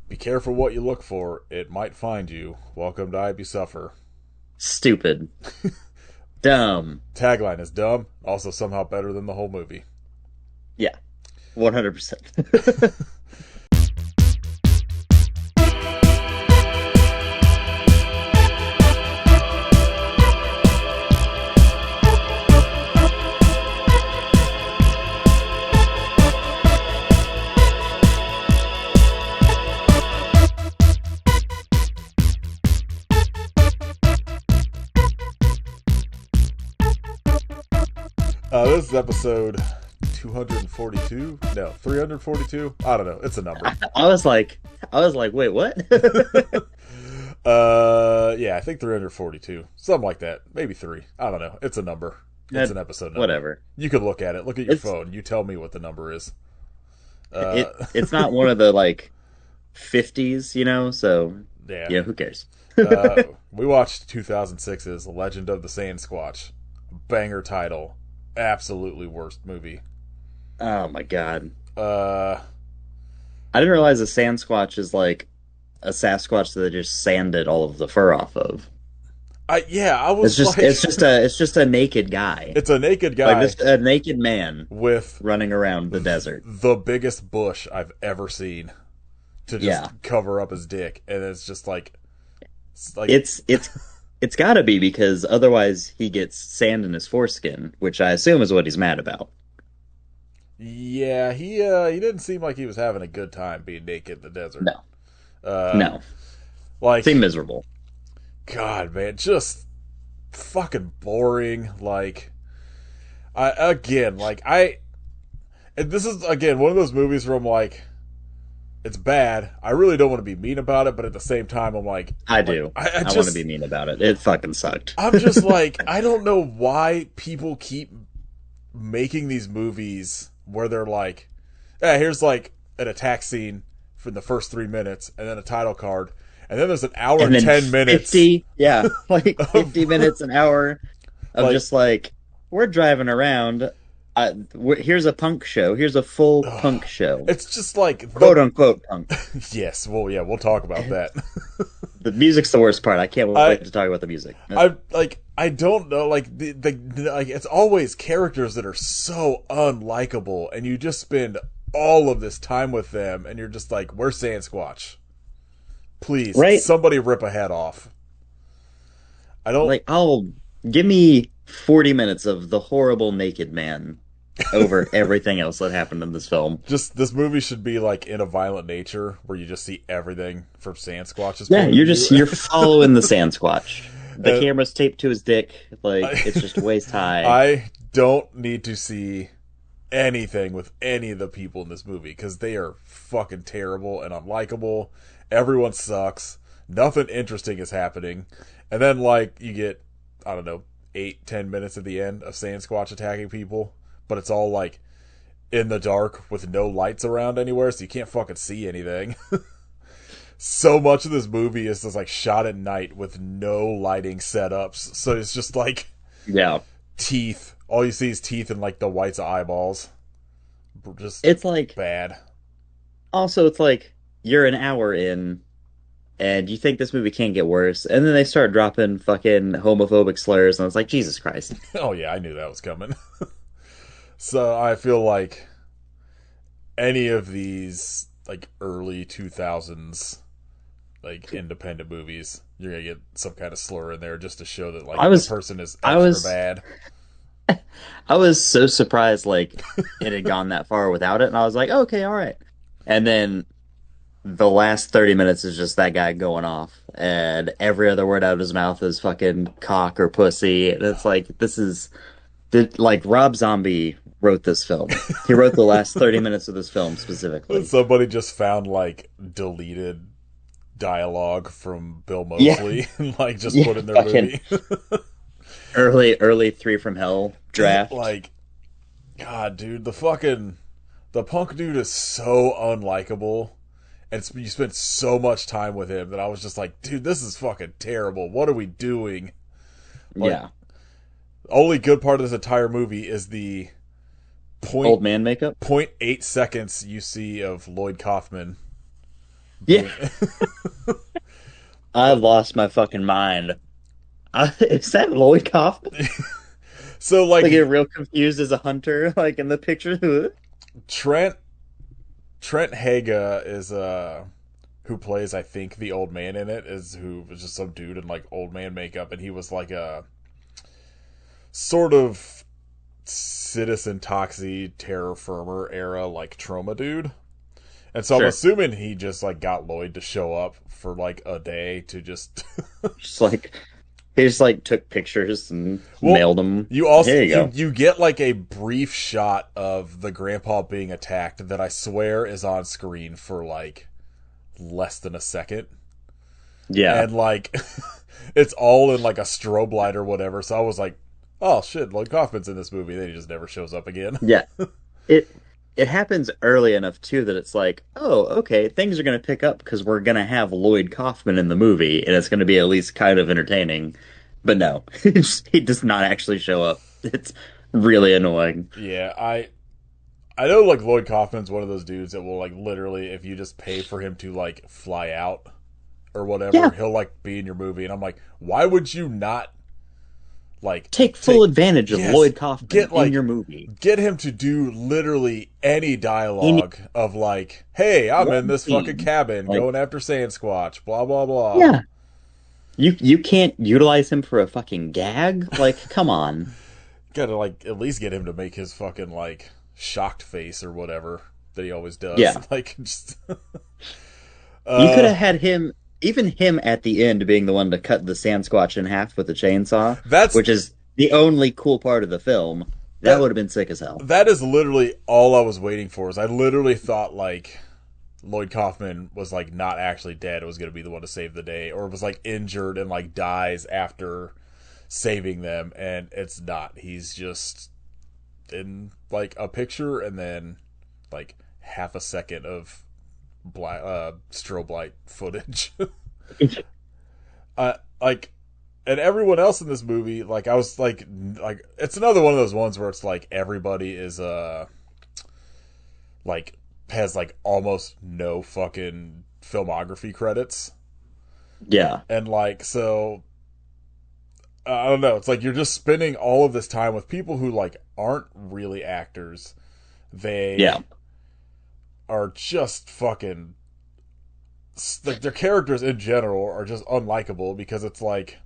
Be careful what you look for. It might find you. Welcome to I Be Suffer. Stupid. Dumb. Tagline is dumb, also somehow better than the whole movie. Yeah. 100%. This is episode 242? No, 342? I don't know. It's a number. I was like, wait, what? Yeah, I think 342. Something like that. Maybe 3. I don't know. It's a number. It's an episode number. Whatever. You could look at it. Look at your It's phone. You tell me what the number is. it's not one of the like 50s, so Yeah. who cares? We watched 2006's Legend of the Sandsquatch. Banger title. Absolutely worst movie. Oh my God. Uh, I didn't realize a Sandsquatch is like a Sasquatch that they just sanded all of the fur off of. I It's was just like, it's just a naked guy. it's a naked Like guy just a naked man with running around the desert. the biggest bush I've ever seen to just Yeah. cover up his dick, and it's just like, It's gotta be because otherwise he gets sand in his foreskin, which I assume is what he's mad about. yeah, he didn't seem like he was having a good time being naked in the desert. No. Uh, No. like, Seem miserable. God, man, just fucking boring. Like, and this is again one of those movies where I'm like, it's bad. I really don't want to be mean about it, but at the same time, I'm like, I do. I I want to be mean about it. It fucking sucked. I'm just like, I don't know why people keep making these movies where they're like, here's like an attack scene for the first 3 minutes, and then a title card, and then there's an hour and And then 10 minutes. 50, yeah, like 50 minutes, an hour of Like- just like, we're driving around. Here's a punk show. Here's a full punk show. It's just like Quote unquote punk. Yes, well, yeah, we'll talk about that. The music's the worst part. I can't wait to talk about the music. I don't know, like like it's always characters that are so unlikable, and you just spend all of this time with them, and you're just like, "Where's Sandsquatch? Please, Right. somebody rip a head off." I don't Like, give me 40 minutes of the horrible naked man over everything else that happened in this film. just this movie should be like In a Violent Nature, where you just see everything from Sandsquatch's Yeah, point of you're view. you're following the Sandsquatch. The Uh, camera's taped to his dick, like it's just waist high. I don't need to see anything with any of the people in this movie because they are fucking terrible and unlikable. Everyone sucks. Nothing interesting is happening. And then, like, you get, I don't know, 8-10 minutes at the end of Sandsquatch attacking people, but it's all, like, in the dark with no lights around anywhere, so you can't fucking see anything. So much of this movie is just, like, shot at night with no lighting setups, so it's just, like, Yeah, teeth. All you see is teeth and, like, the whites of eyeballs. Just it's like bad. also it's like you're an hour in, and you think this movie can't get worse, and then they start dropping fucking homophobic slurs, and it's like Jesus Christ. Oh yeah, I knew that was coming. So I feel like any of these like early 2000s like independent movies, you're gonna get some kind of slur in there just to show that like the person is I extra was- bad. I was so surprised, like, it had gone that far without it, and I was like, okay, all right. And then the last 30 minutes is just that guy going off, and every other word out of his mouth is fucking cock or pussy, and it's like, like, Rob Zombie wrote this film. He wrote the last 30 minutes of this film specifically. Somebody just found like deleted dialogue from Bill Yeah. Moseley and like just Yeah, put in their fucking- movie. Early Three from Hell draft. Like, God, dude, the punk dude is so unlikable, and you spend so much time with him that I was just like, dude, this is fucking terrible. What are we doing? Like, Yeah. only good part of this entire movie is the Old man makeup. 0.8 seconds you see of Lloyd Kaufman Yeah, being I lost my fucking mind. Is that Lloyd Kaufman? so like Like, get real confused as a hunter, like in the picture. Trent Trent Haga is who plays, I think, the old man in it, is who was just some dude in like old man makeup, and he was like a sort of Citizen Toxie Terror Firmer era like trauma dude. And so I'm Sure. assuming he just like got Lloyd to show up for like a day to just Just like he just like took pictures and well, mailed them. you also Here you go. you get like a brief shot of the grandpa being attacked that I swear is on screen for like less than a second. Yeah. And like it's all in like a strobe light or whatever. So I was like, oh shit, Lloyd Kaufman's in this movie. Then he just never shows up again. Yeah. It it happens early enough too that it's like, oh, okay, things are gonna pick up because we're gonna have Lloyd Kaufman in the movie and it's gonna be at least kind of entertaining. But no, he does not actually show up. It's really annoying. Yeah, I know like Lloyd Kaufman's one of those dudes that will like literally, if you just pay for him to like fly out or whatever, Yeah, he'll like be in your movie. And I'm like, why would you not like take full take advantage of yes, Lloyd Kaufman get in like your movie. get him to do literally any Any dialogue of like, hey, I'm in one this fucking scene. cabin Like, going after Sandsquatch, blah blah blah. yeah. You can't utilize him for a fucking gag? Like, come on. Gotta like at least get him to make his fucking like shocked face or whatever that he always does. Yeah. Like just You could uh have had him, even him at the end being the one to cut the Sandsquatch in half with the chainsaw, that's which is the only cool part of the film. That that would have been sick as hell. that is literally all I was waiting for. Is I literally thought like Lloyd Kaufman was like not actually dead. It was going to be the one to save the day, or was like injured and like dies after saving them, and it's not. He's just in like a picture and then like half a second of black strobe light footage. Like, and everyone else in this movie, like I was like it's another one of those ones where it's like everybody is like has like almost no fucking filmography credits, Yeah, and like so I don't know. It's like you're just spending all of this time with people who like aren't really actors. They yeah. are just fucking like their characters in general are just unlikable because it's like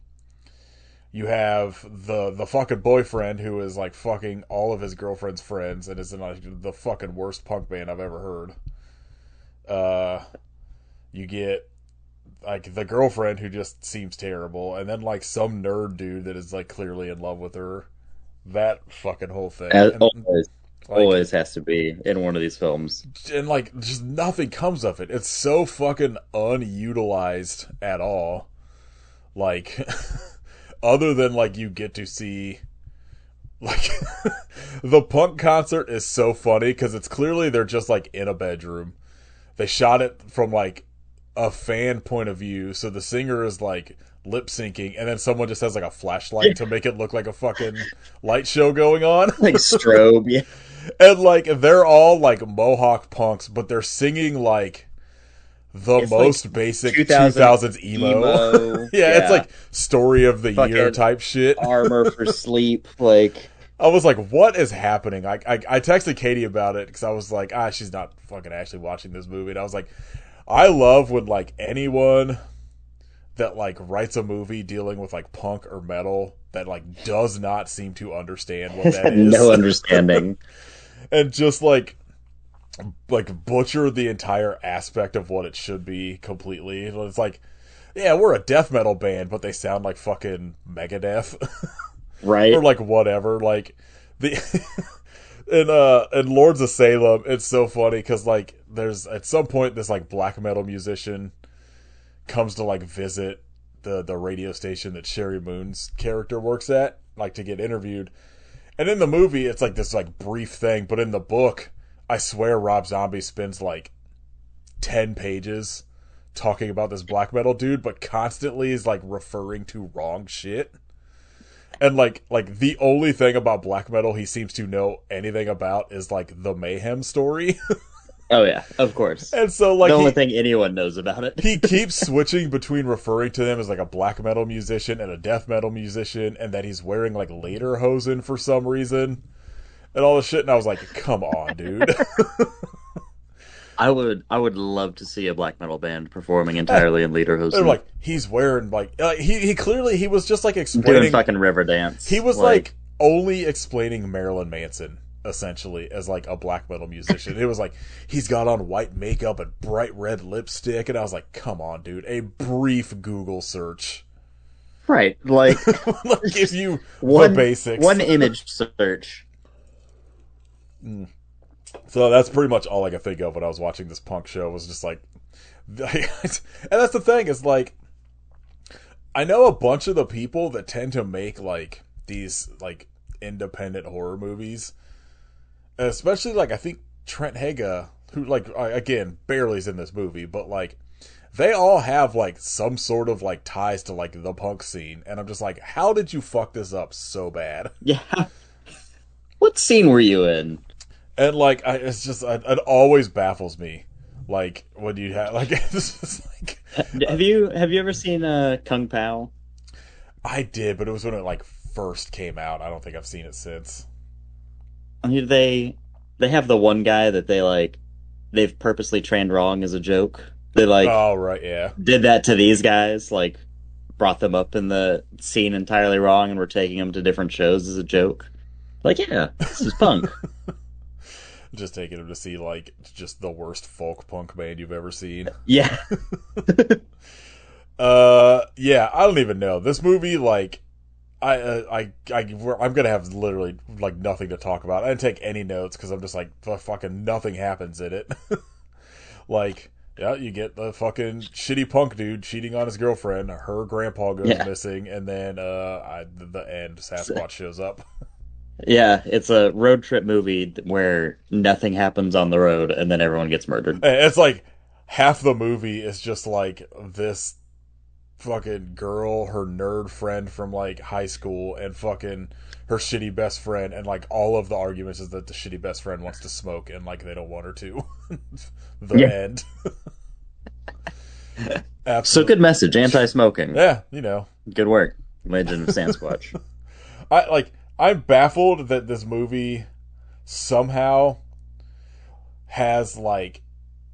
you have the fucking boyfriend who is like fucking all of his girlfriend's friends and is in like the fucking worst punk band I've ever heard. You get like the girlfriend who just seems terrible, and then like some nerd dude that is like clearly in love with her. That fucking whole thing, As and always, like always has to be in one of these films. like just nothing comes of it. It's so fucking unutilized at all. Like other than like you get to see like the punk concert is so funny because it's clearly they're just like in a bedroom. They shot it from like a fan point of view, so the singer is like lip syncing, and then someone just has like a flashlight to make it look like a fucking light show going on. Like strobe, yeah. And like they're all like Mohawk punks, but they're singing like the It's like most basic 2000 2000s emo. emo, Yeah, it's yeah. like story of the year Fucking type shit. armor for sleep, like I was like, what is happening? I texted Katie about it because I was like, she's not fucking actually watching this movie. And I was like, I love when like anyone that like writes a movie dealing with like punk or metal that like does not seem to understand what has that had is. no understanding. And just like butcher the entire aspect of what it should be completely. It's like, yeah, we're a death metal band, but they sound like fucking Megadeth. Or Right? like whatever. Like the in Lords of Salem, it's so funny because like there's at some point this like black metal musician comes to like visit the radio station that Sherry Moon's character works at, like to get interviewed. And in the movie, it's like this like brief thing, but in the book, I swear Rob Zombie spends like 10 pages talking about this black metal dude, but constantly is like referring to wrong shit. And like the only thing about black metal he seems to know anything about is like the Mayhem story. Oh yeah, of course. And so The like only he thing anyone knows about it. he keeps switching between referring to them as like a black metal musician and a death metal musician, and that he's wearing like lederhosen for some reason and all this shit. And I was like, come on, dude. I would love to see a black metal band performing They're entirely in lederhosen, like, he's wearing like he clearly he was just like doing explaining. fucking river He dance. was like only explaining Marilyn Manson essentially as like a black metal musician. It was like he's got on white makeup and bright red lipstick, and I was like, come on, dude. A brief Google search right, like will give you the one basics. one image search. So that's pretty much all I could think of when I was watching this punk show, was just like, and that's the thing, is like, I know a bunch of the people that tend to make like these like independent horror movies, especially like I think Trent Haga, who like again barely is in this movie, but like they all have like some sort of like ties to like the punk scene, and I'm just like, how did you fuck this up so bad? Yeah. What scene were you in? And like, it's just it always baffles me, like when you have like it's just like Have you ever seen Kung Pao? I did, but it was when it like first came out. I don't think I've seen it since. I mean, they have the one guy that they've purposely trained wrong as a joke. They like Oh right, yeah. did that to these guys, like brought them up in the scene entirely wrong and were taking them to different shows as a joke. Like, yeah, this is punk. Just taking him to see like just the worst folk punk band you've ever seen. Yeah. Yeah, I don't even know. This movie, like, I'm gonna have literally like nothing to talk about. I didn't take any notes because I'm just like, fucking nothing happens in it. Like, yeah, you get the fucking shitty punk dude cheating on his girlfriend. Her grandpa goes Yeah. missing, and then the end, Sasquatch shows up. Yeah, it's a road trip movie where nothing happens on the road and then everyone gets murdered. It's like half the movie is just like this fucking girl, her nerd friend from like high school, and fucking her shitty best friend, and like all of the arguments is that the shitty best friend wants to smoke and like they don't want her to. The Yeah. end. So Absolutely. good message, anti-smoking. Yeah, you know. Good work, Legend of Sandsquatch. I'm baffled that this movie somehow has like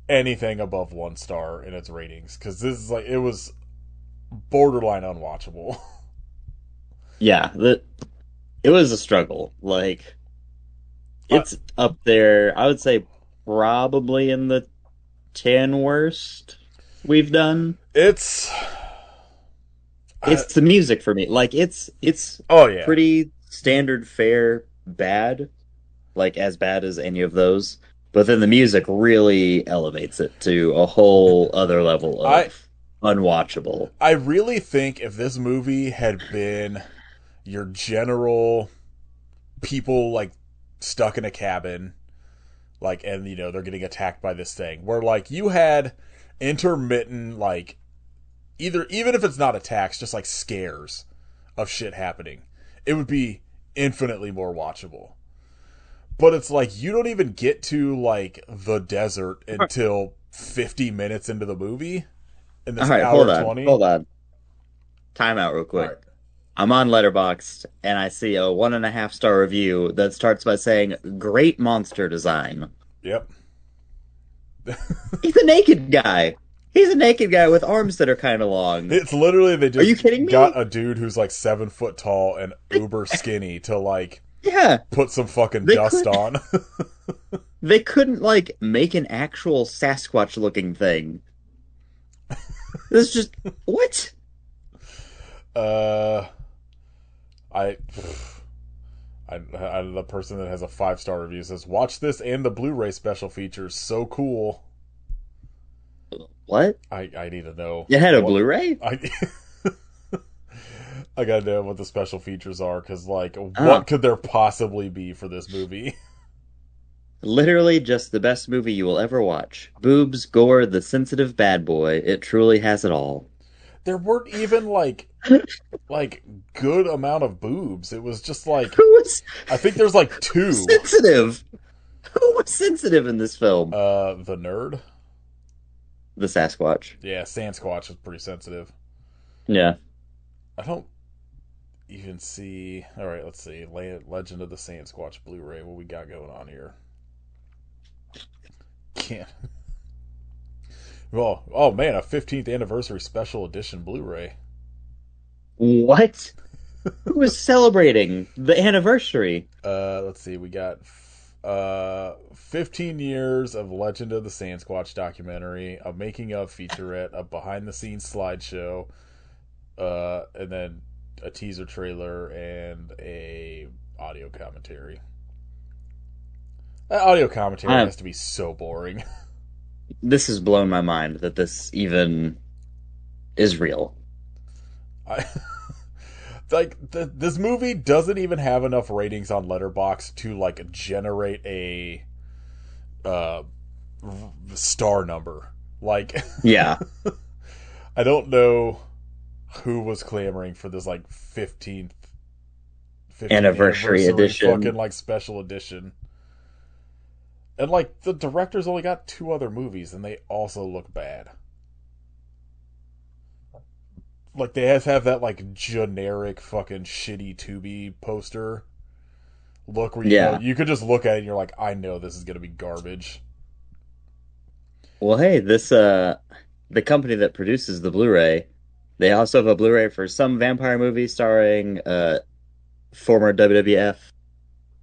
anything above 1 star in its ratings, because this is like, it was borderline unwatchable. Yeah, it was a struggle. Like Uh, it's up there. I would say probably in the 10 worst we've done. it's It's the music for me. Like it's oh yeah. pretty standard fare bad, like as bad as any of those. But then the music really elevates it to a whole other level I of unwatchable. I really think if this movie had been your general people like stuck in a cabin, like, and you know they're getting attacked by this thing, where like you had intermittent like either, even if it's not attacks, just like scares of shit happening, it would be infinitely more watchable. But it's like you don't even get to like the desert until 50 minutes into the movie in All this right, hour hold on, 20. hold on. Time out real All quick. right. I'm on Letterboxd and I see a 1.5 star review that starts by saying, "Great monster design." Yep. He's a naked guy. He's a naked guy with arms that are kind of long. It's literally they Are you just kidding me? got a dude who's like 7 foot tall and uber skinny to like Yeah, put some fucking they dust could. on. They couldn't like make an actual Sasquatch looking thing. This is just what? uh, I, the person that has a 5 star review says, "Watch this and the Blu-ray special features. So cool." What? I need to know. It had a what, Blu-ray? I I gotta know what the special features are, because like, Oh, what could there possibly be for this movie? literally just the best movie you will ever watch. Boobs, gore, the sensitive bad boy. It truly has it all. There weren't even like good amount of boobs. It was just like, Who was I think there's like two. sensitive? Who was sensitive in this film? The nerd. The Sasquatch. Yeah, Sandsquatch is pretty sensitive. Yeah. I don't even see. All right, let's see. Legend of the Sandsquatch Blu-ray. What we got going on here? Can't. Well, oh man, a 15th anniversary special edition Blu-ray. What? Who was celebrating the anniversary? Let's see. We got 15 years of Legend of the Sandsquatch documentary, a making of featurette, a behind the scenes slideshow, and then a teaser trailer and a audio commentary. That audio commentary I, has to be so boring. this has blown my mind that this even is real. I this movie doesn't even have enough ratings on Letterboxd to like generate a uh star number. Like Yeah. I don't know who was clamoring for this like 15th Anniversary anniversary fucking edition. like special edition. And like the director's only got two other movies and they also look bad. Like they have that like generic fucking shitty Tubi poster look where Yeah. you could just look at it and you're like, I know this is gonna be garbage. Well, hey, this the company that produces the Blu-ray, they also have a Blu-ray for some vampire movie starring former WWF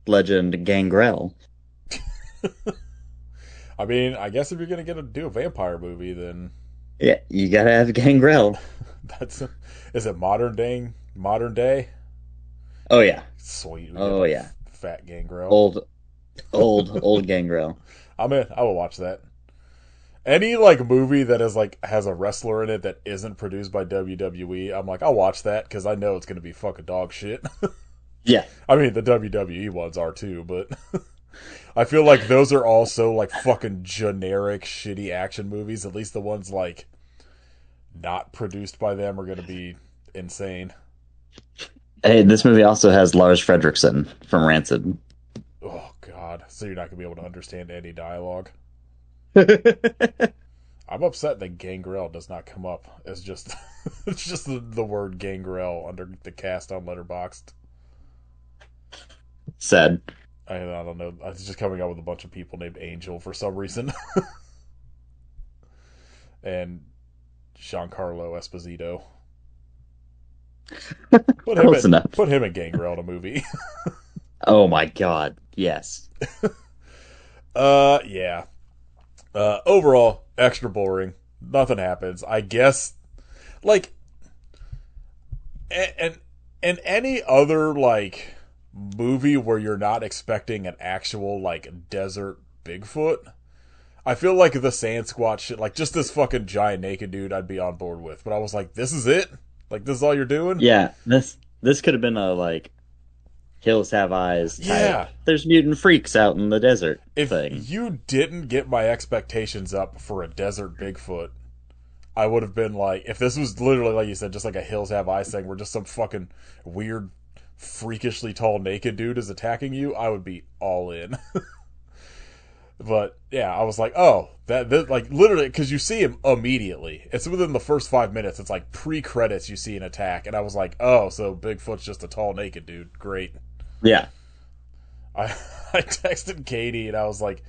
legend Gangrel. I mean, I guess if you're gonna do a vampire movie, then Yeah, you gotta have Gangrel. that's is it modern day? Modern day? Oh yeah. Sweet, we get Oh like yeah. fat Gangrel. Old Gangrel. I'm in. I will watch that. Any like movie that is like has a wrestler in it that isn't produced by WWE, I'm like, I'll watch that because I know it's gonna be fucking dog shit. Yeah. I mean, the WWE ones are too, but I feel like those are also like fucking generic, shitty action movies. At least the ones like not produced by them are gonna be insane. Hey, this movie also has Lars Fredrickson from Rancid. Oh god, so you're not gonna be able to understand any dialogue. I'm upset that Gangrel does not come up as just it's just the word Gangrel under the cast on Letterboxd. Said. I don't know. It's just coming up with a bunch of people named Angel for some reason, and Giancarlo Esposito. Close enough. Put him in Gangrel in a movie. Oh my God. Yes. Yeah. Overall, extra boring. Nothing happens. I guess, like, and any other like movie where you're not expecting an actual like desert Bigfoot, I feel like the Sandsquatch shit, like just this fucking giant naked dude, I'd be on board with. But I was like, this is it? Like this is all you're doing? Yeah. This could have been a like Hills Have Eyes type. Yeah. There's mutant freaks out in the desert If thing. you didn't get my expectations up for a desert Bigfoot, I would have been like, if this was literally, like you said, just like a Hills Have Eyes thing where just some fucking weird, freakishly tall naked dude is attacking you, I would be all in. But yeah, I was like, oh, that like literally, because you see him immediately. It's within the first 5 minutes. It's like pre-credits you see an attack, and I was like, oh, so Bigfoot's just a tall naked dude. Great. Yeah. I I texted Katie and I was like,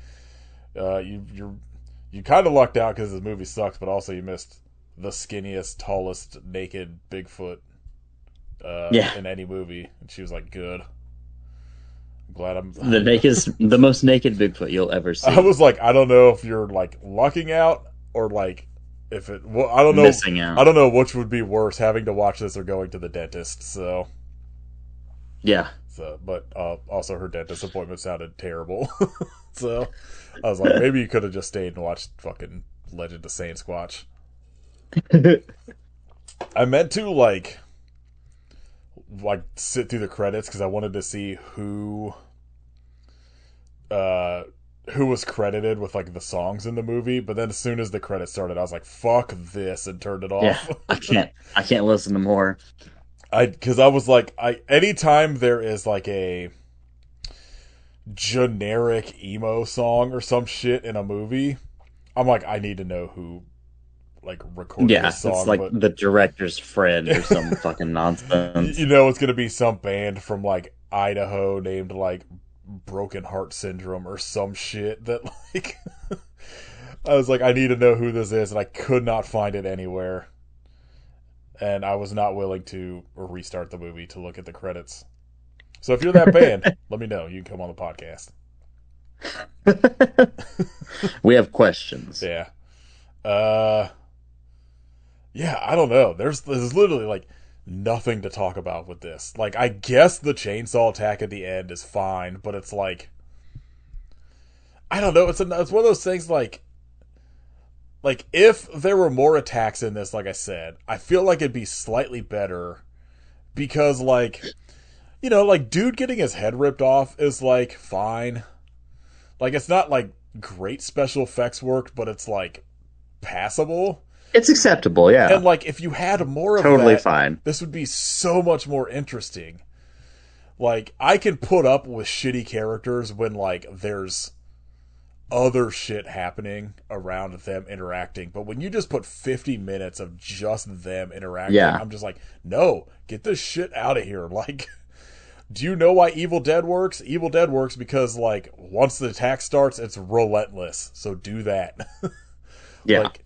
you kind of lucked out because the movie sucks, but also you missed the skinniest, tallest, naked Bigfoot Yeah. in any movie. And she was like, good. I'm glad I'm. The most naked Bigfoot you'll ever I see. was like, I don't know if you're like lucking out or like if it. Well, I don't know. Missing I out. don't know which would be worse, having to watch this or going to the dentist. Yeah. But also her dentist appointment sounded terrible. So I was like, maybe you could have just stayed and watched fucking Legend of Sandsquatch. I meant to like sit through the credits because I wanted to see uh who was credited with like the songs in the movie, but then as soon as the credits started I was like, fuck this, and turned it Yeah. off. I can't listen to more. I because I was like, I anytime there is like a generic emo song or some shit in a movie, I'm like, I need to know who like recorded this Yeah, it's song, like but the director's friend or some fucking you nonsense. know it's gonna be some band from like Idaho named like Broken Heart Syndrome or some shit that like I was like, I need to know who this is, and I could not find it anywhere. And I was not willing to restart the movie to look at the credits. So if you're that band, let me know. You can come on the podcast. We have questions. Yeah. Uh yeah, I don't know. There's literally like nothing to talk about with this. Like I guess the chainsaw attack at the end is fine, but it's like I don't know. It's one of those things like if there were more attacks in this, like I said, I feel like it'd be slightly better because like like dude getting his head ripped off is like fine. Like it's not like great special effects work, but it's like passable. It's acceptable, And yeah. like if you had more of Totally that, fine. this would be so much more interesting. Like I can put up with shitty characters when like there's other shit happening around them interacting. But when you just put 50 minutes of just them interacting, Yeah. I'm just like, no, get this shit out of here. Like, do you know why Evil Dead works? Evil Dead works because, like, once the attack starts, it's relentless. So do that. Yeah. Like,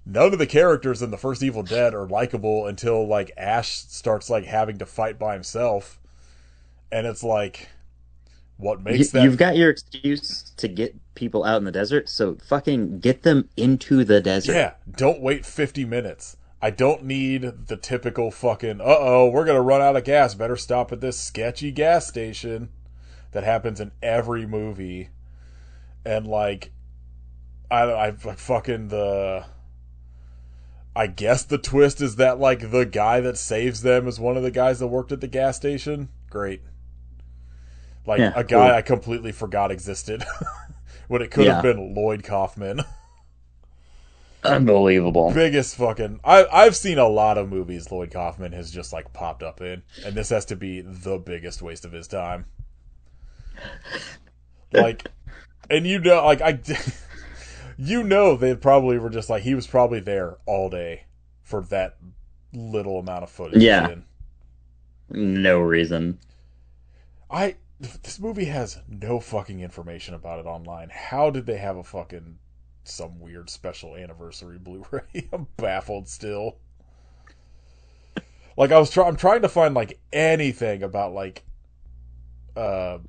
none of the characters in the first Evil Dead are likable until, like, Ash starts, like, having to fight by himself. And it's like, what makes that You've got your excuse to get people out in the desert, so fucking get them into the desert. yeah, don't wait 50 minutes. I don't need the typical fucking, uh-oh, we're going to run out of gas. Better stop at this sketchy gas station that happens in every movie. And, like, I fucking I guess the twist is that, like, the guy that saves them is one of the guys that worked at the gas station. Great. Like, Yeah, a guy cool. I completely forgot existed when it could have Yeah. been Lloyd Kaufman. Unbelievable. Biggest fucking I've seen a lot of movies Lloyd Kaufman has just like popped up in, and this has to be the biggest waste of his time. Like, and like they probably were just like he was probably there all day for that little amount of footage he's Yeah, in. no reason. This movie has no fucking information about it online. How did they have a fucking some weird special anniversary Blu-ray? I'm baffled still. Like I'm trying to find like anything about uh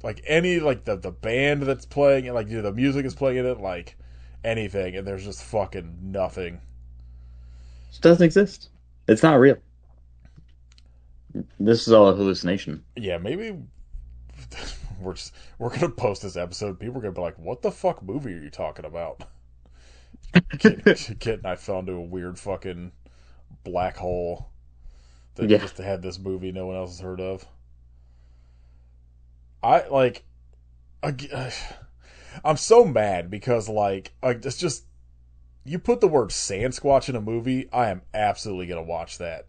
like any like the band that's playing it, like the music is playing in it, like anything, and there's just fucking nothing. It doesn't exist. It's not real. This is all a hallucination. Yeah, maybe we're gonna post this episode. People are gonna be like, "What the fuck movie are you talking about?" Kit and I fell into a weird fucking black hole that Yeah. just had this movie no one else has heard of. I like. I, I'm so mad because it's just you put the word Sandsquatch in a movie, I am absolutely gonna watch that.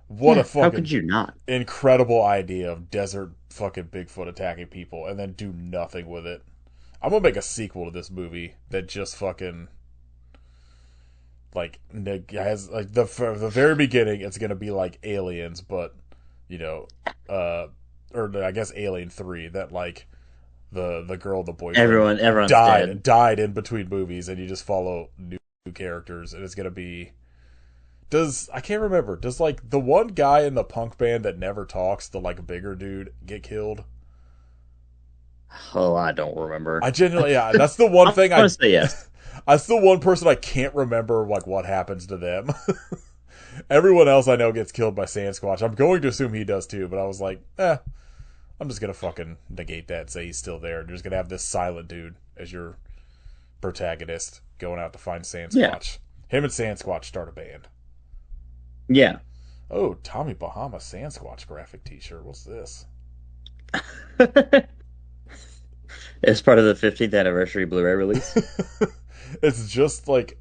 What a Yeah. How could fucking you not? incredible idea of desert fucking Bigfoot attacking people and then do nothing with it. I'm gonna make a sequel to this movie that just fucking like has like the very beginning. It's gonna be like Aliens, but you know, uh, or I guess Alien 3. That like the girl, the boyfriend Everyone's dead. died in between movies, and you just follow new characters, and it's gonna be. Does I can't remember. Does like the one guy in the punk band that never talks, the like bigger dude, get killed? Oh, I don't remember. I genuinely, yeah, that's the one I thing want to say yes. that's the one person I can't remember like what happens to them. Everyone else I know gets killed by Sandsquatch. I'm going to assume he does too, but I was like, I'm just gonna fucking negate that and say he's still there. You're just gonna have this silent dude as your protagonist going out to find Yeah. Sandsquatch. Him and Sandsquatch start a band. Yeah. Oh, Tommy Bahama Sandsquatch graphic T-shirt. What's this? As part of the 15th anniversary Blu-ray release. It's just like,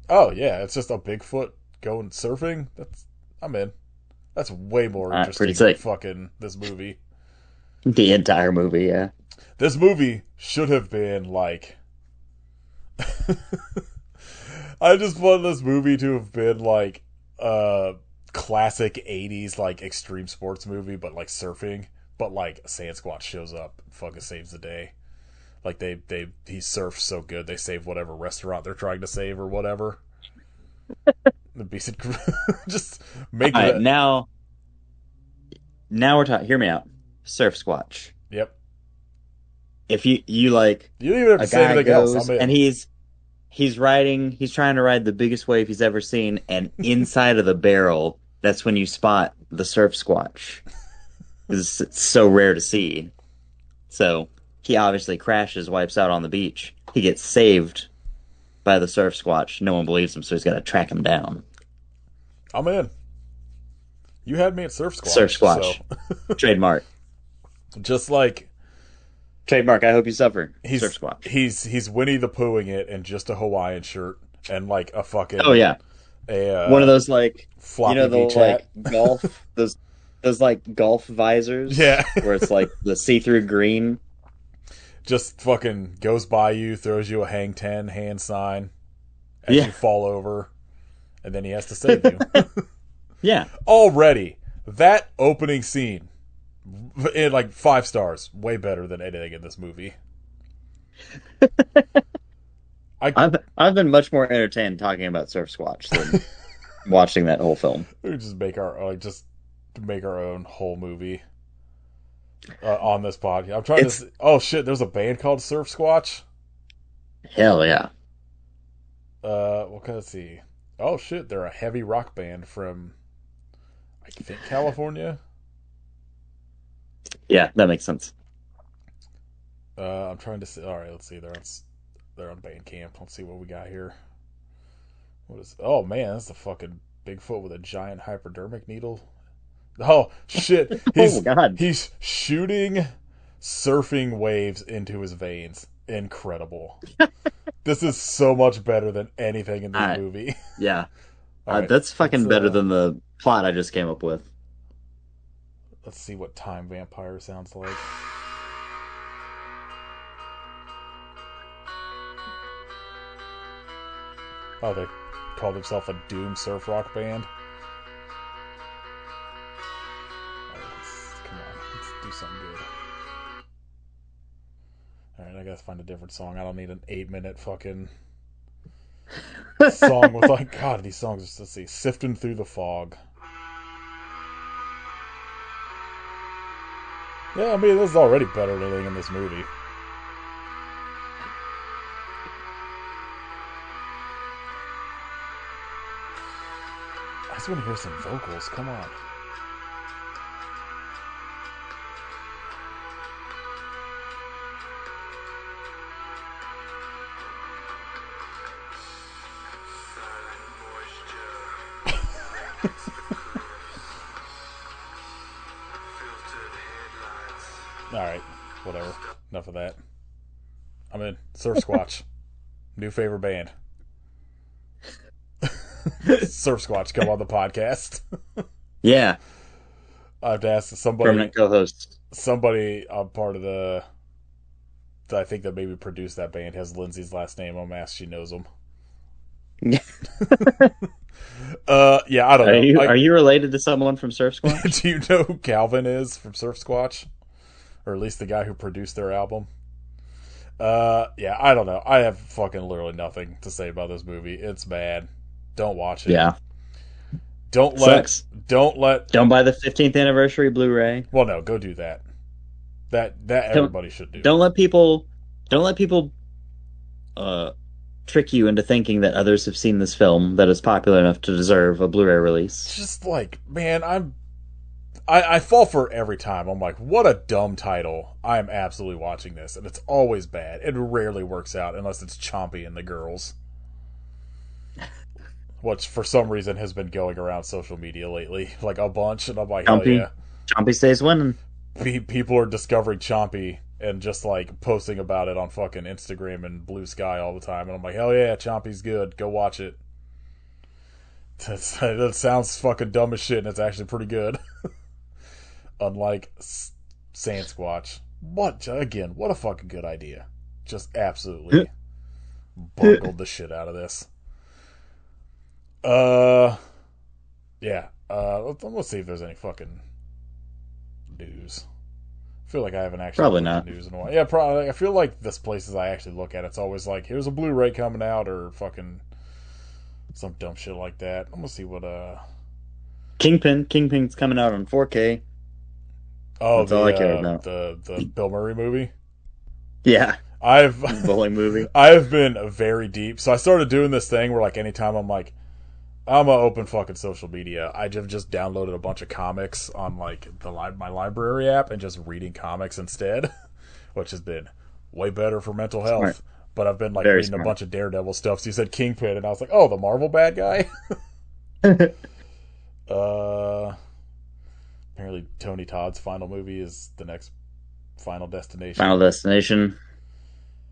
oh yeah, it's just a Bigfoot going surfing. I'm in. That's way more Pretty interesting than sick. fucking this movie. The entire movie, yeah. This movie should have been like. I just want this movie to have been like a classic '80s like extreme sports movie, but like surfing. But like Sandsquatch shows up, and fucking saves the day. Like he surfs so good they save whatever restaurant they're trying to save or whatever. The beast just All make right, that. now we're talking. Hear me out. Surfsquatch. Yep. If you like, You don't even have a to say guy anything else. goes I'm and in. he's trying to ride the biggest wave he's ever seen, and inside of the barrel, that's when you spot the surf squatch. It's so rare to see. So he obviously crashes, wipes out on the beach. He gets saved by the surf squatch. No one believes him, so he's got to track him down. I'm in. You had me at Surf Surf Squatch, so squatch. Trademark. just like Trademark. I hope you suffer. Surf he's squatch. he's Winnie the Poohing it in just a Hawaiian shirt and like a Oh fucking yeah. a One of those like floppy the beach hat. like golf those like golf visors Yeah, where it's like the see-through green. just fucking goes by you, throws you a hang 10 hand sign as you Yeah. fall over, and then he has to save you. Yeah. Already, that opening scene, in like 5 stars, way better than anything in this movie. I I've been much more entertained talking about Surf Squatch than watching that whole film. we just make our just make our own whole movie on this podcast. I'm trying It's to. Oh shit! There's a band called Surfsquatch. hell yeah. What can I see? Oh shit! They're a heavy rock band from I think California. Yeah, that makes sense. I'm trying to see. All right, let's see. They're on Bandcamp. Let's see what we got here. What is? Oh man, that's a fucking Bigfoot with a giant hypodermic needle. Oh shit! Oh God. He's shooting surfing waves into his veins. Incredible. This is so much better than anything in this I movie. Yeah. All right, That's let's fucking better than the plot I just came up with. let's see what Time Vampire sounds like. Oh, they call themselves a doom surf rock band. All right, come on, let's do something good. All right, I gotta find a different song. I don't need an 8 minute fucking song with like God. These songs. Let's see, sifting through the fog. Yeah, I mean this is already better than anything in this movie. I just want to hear some vocals. Come on. All right, whatever. Enough of that. I'm in. Surfsquatch. New favorite band. Surfsquatch, come on the podcast. Yeah. I have to ask Permanent co-host. somebody part of the that I think that maybe produced that band has Lindsay's last name. I'm asked she knows him. Yeah, I don't Are know. you related to someone from Surf Squatch? Do you know who Calvin is from Surfsquatch? Or at least the guy who produced their album? Yeah, I don't know. I have fucking literally nothing to say about this movie. It's bad. Don't watch it. Yeah. Don't Sucks. let Don't buy the 15th anniversary Blu-ray. well no, go do that. That Don't everybody should do. don't let people uh trick you into thinking that others have seen this film that is popular enough to deserve a Blu-ray It's release. just like, man, I fall for it every time. I'm like, what a dumb title. I am absolutely watching this, and it's always bad. It rarely works out unless it's Chompy and the girls. Which for some reason has been going around social media lately, like a bunch, and I'm like, hell Chompy, yeah. Chompy stays winning. People are discovering Chompy and just like posting about it on fucking Instagram and Blue Sky all the time, and I'm like, hell yeah, Chompy's good. Go watch it. That sounds fucking dumb as shit, and it's actually pretty good. Unlike Sandsquatch. What again? What a fucking good idea! Just absolutely bungled the shit out of this. Uh, yeah. Let's see if there's any fucking news. I feel like I haven't actually Probably looked at not. news in a while. Yeah, probably. I feel like this places I actually look at, it's always like, here's a Blu-ray coming out, or fucking some dumb shit like that. I'm gonna see what Kingpin's coming out on 4K. oh, That's all I care about. the Bill Murray movie. Yeah, I've bowling movie. I've been very deep. So I started doing this thing where like anytime I'm like, I'm gonna open fucking social media, I just downloaded a bunch of comics on like my library app and just reading comics instead, which has been way better for mental Smart. health. But I've been like Very reading a smart. bunch of Daredevil stuff. So you said Kingpin, and I was like, oh, the Marvel bad guy. uh, Apparently Tony Todd's final movie is the next Final Destination. Final Destination,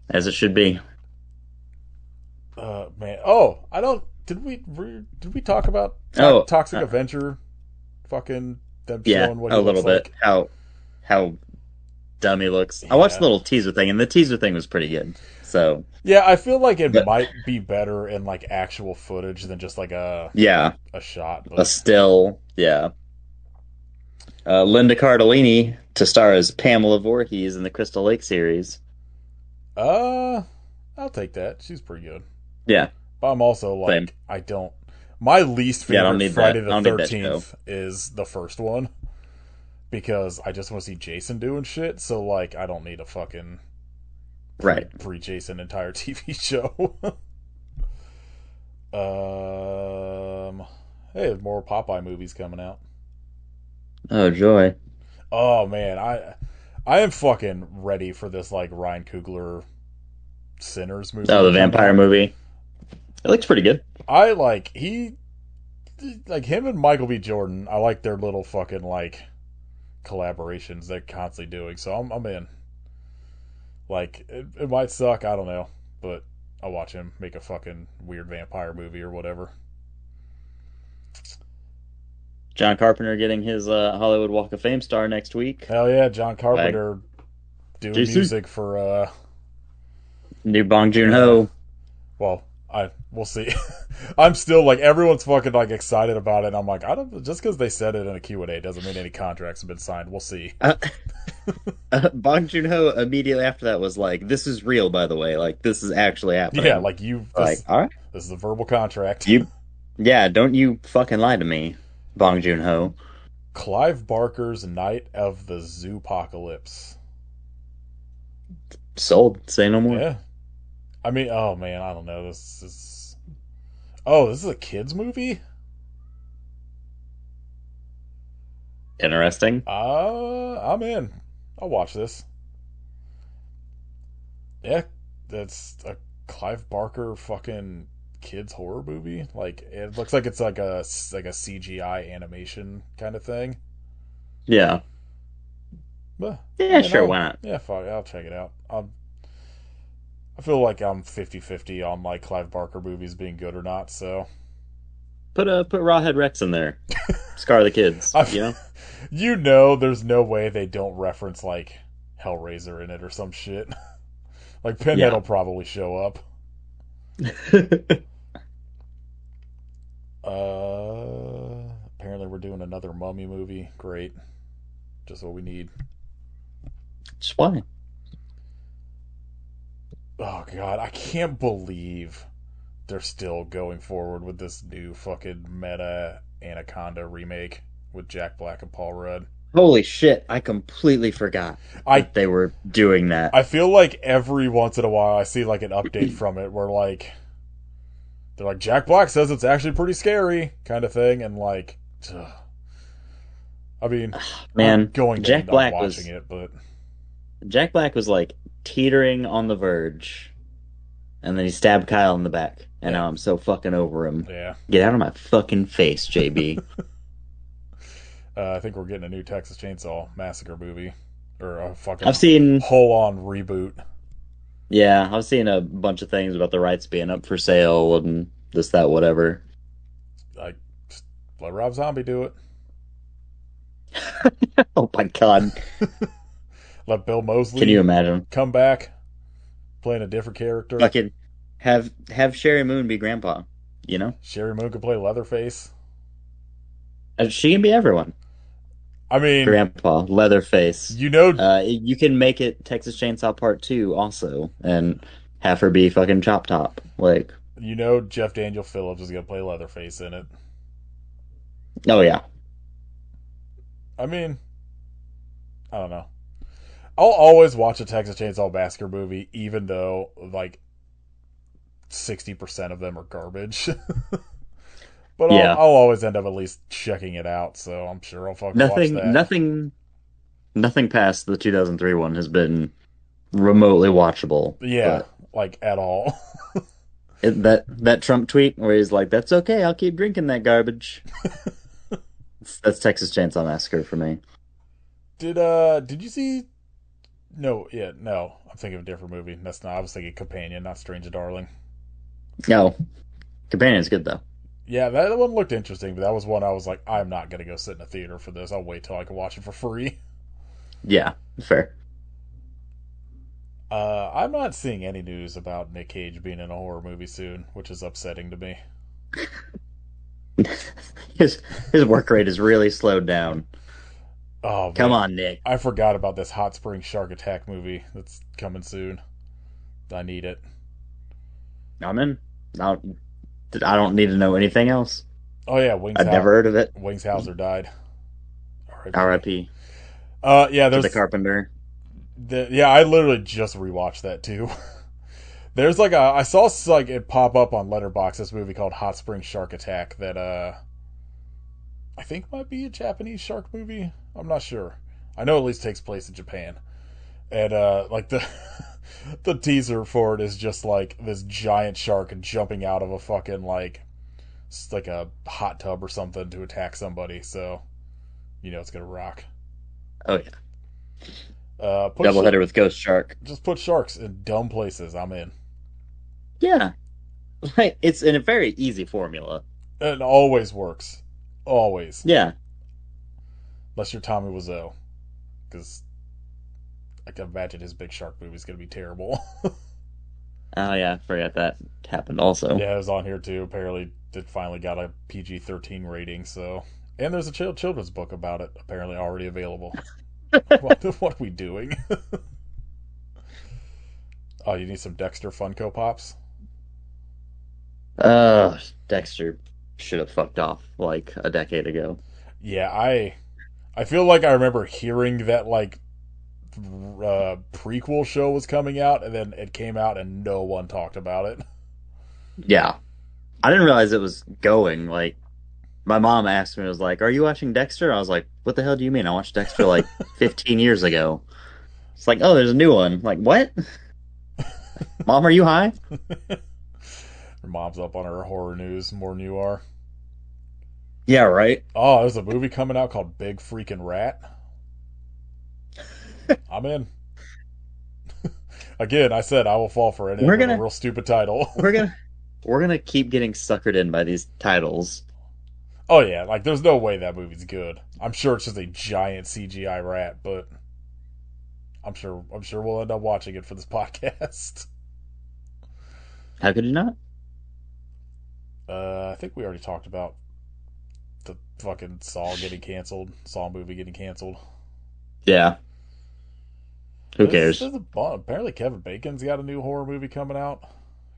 as it should be. Man. Oh, I don't. Did we talk about Oh, Toxic Avenger? Fucking them yeah, showing what a he little looks bit. like. How dumb he looks. I watched Yeah. the little teaser thing, and the teaser thing was pretty good. So, Yeah, I feel like it but might be better in like actual footage than just like yeah, a shot. a But still, yeah. Linda Cardellini to star as Pamela Voorhees in the Crystal Lake series. uh, I'll take that. She's pretty good. Yeah, But I'm also same. like, I don't. My least Yeah, I don't favorite need Friday that. I the don't need that show. 13th is the first one because I just want to see Jason doing shit. So like, I don't need a fucking Right. pre Jason entire TV show. Hey, there's more Popeye movies coming out. Oh, joy. Oh man, I am fucking ready for this like Ryan Coogler Sinners movie Oh, to the come vampire out. movie. It looks pretty good. I like him and Michael B. Jordan. I like their little fucking like collaborations they're constantly doing. So I'm in. Like it might suck, I don't know, but I'll watch him make a fucking weird vampire movie or whatever. John Carpenter getting his Hollywood Walk of Fame star next week. Hell yeah, John Like, Carpenter doing JC. music for New Bong yeah. Joon-ho. Well, we'll see. I'm still like everyone's fucking like excited about it. And I'm like, I don't just because they said it in a Q&A doesn't mean any contracts have been signed. We'll see. Bong Joon-ho immediately after that was like, "This is real, by the way. Like, this is actually happening." Yeah, like you. Like, all right, This is a verbal contract. yeah, don't you fucking lie to me, Bong Joon-ho. Clive Barker's Night of the Zoopocalypse. Sold. Say no more. Yeah, I mean, oh man, I don't know. This is. Oh, this is a kids movie. Interesting. I'm in. I'll watch this. Yeah, that's a Clive Barker fucking kids horror movie. Like it looks like it's like a CGI animation kind of thing. Yeah. But Yeah, you sure. know, Why not? yeah, fuck, I'll check it out. I feel like I'm 50-50 on like Clive Barker movies being good or not. So Put Rawhead Rex in there. Scar the kids. I've, You know. you know, there's no way they don't reference like Hellraiser in it or some shit. Like Pinhead Yeah. will probably show up. Apparently we're doing another Mummy movie. Great, just what we need. Just why? Oh god, I can't believe they're still going forward with this new fucking meta Anaconda remake with Jack Black and Paul Rudd. Holy shit! I completely forgot I that they were doing that. I feel like every once in a while I see like an update from it where like they're like Jack Black says it's actually pretty scary kind of thing, and like, ugh. I mean, Man, I'm going to Jack end up Black watching was it, but Jack Black was like teetering on the verge, and then he stabbed Kyle in the back, and yeah, now I'm so fucking over him. yeah. Get out of my fucking face, JB. I think we're getting a new Texas Chainsaw Massacre movie or a fucking I've seen, whole on reboot. yeah, I've seen a bunch of things about the rights being up for sale and this, that, whatever. Like, just let Rob Zombie do it. Oh my god. Let Bill Can you Moseley imagine? come back playing a different character. Fucking have Sherry Moon be Grandpa, you know? Sherry Moon could play Leatherface. She can be everyone. I mean, Grandpa, Leatherface. you know, You can make it Texas Chainsaw Part 2 also, and have her be fucking Chop Top. Like, Jeff Daniel Phillips is gonna play Leatherface in it. oh yeah. I mean, I don't know. I'll always watch a Texas Chainsaw Massacre movie, even though like 60% of them are garbage. But I'll Yeah. I'll always end up at least checking it out, so I'm sure I'll fucking watch Nothing, that. nothing, nothing past the 2003 one has been remotely watchable. Yeah, But like at all. that Trump tweet where he's like, "That's okay, I'll keep drinking that garbage." That's Texas Chainsaw Massacre for me. Did you see? No, yeah, no. I'm thinking of a different movie. That's not. I was thinking Companion, not Stranger Darling. No, Companion's good though. Yeah, that one looked interesting, but that was one I was like, I'm not gonna go sit in a theater for this. I'll wait till I can watch it for free. Yeah, fair. I'm not seeing any news about Nick Cage being in a horror movie soon, which is upsetting to me. His his work rate is really slowed down. Oh Come man, on, Nick. I forgot about this Hot Spring Shark Attack movie that's coming soon. I need it. I'm in. I don't need to know anything else. Oh yeah, I'd never heard of it. Wings Hauser died. R.I.P. R.I.P. Yeah, to the there's Carpenter. yeah, I literally just rewatched that too. There's like I saw like it pop up on Letterboxd, this movie called Hot Spring Shark Attack that I think might be a Japanese shark movie. I'm not sure. I know at least takes place in Japan. And like the the teaser for it is just like this giant shark jumping out of a fucking like a hot tub or something to attack somebody. So it's gonna rock. Oh yeah, Put double header with Ghost Shark. just put sharks in dumb places. I'm in. Yeah, like it's in a very easy formula. It always works. Always. Yeah. Unless you're Tommy Wiseau. Because I can imagine his Big Shark movie is going to be terrible. Oh yeah, forgot that happened also. Yeah, it was on here too. Apparently, it finally got a PG-13 rating, so. And there's a children's book about it, apparently already available. What are we doing? Oh, you need some Dexter Funko Pops? Dexter should have fucked off like a decade ago. Yeah, I feel like I remember hearing that prequel show was coming out, and then it came out and no one talked about it. Yeah. I didn't realize it was going. Like, my mom asked me, was like, "Are you watching Dexter?" I was like, "What the hell do you mean? I watched Dexter like 15 years ago." It's like, "Oh, there's a new one." I'm like, what? Mom, are you high? Her mom's up on her horror news more than you are. Yeah, right. Oh, there's a movie coming out called Big Freaking Rat. I'm in. Again, I said I will fall for anything We're with a gonna real stupid title. we're gonna we're gonna keep getting suckered in by these titles. Oh yeah, like there's no way that movie's good. I'm sure it's just a giant CGI rat, but I'm sure we'll end up watching it for this podcast. How could you not? I think we already talked about the fucking Saw getting canceled, Saw movie getting canceled. Yeah. Who cares? Apparently Kevin Bacon's got a new horror movie coming out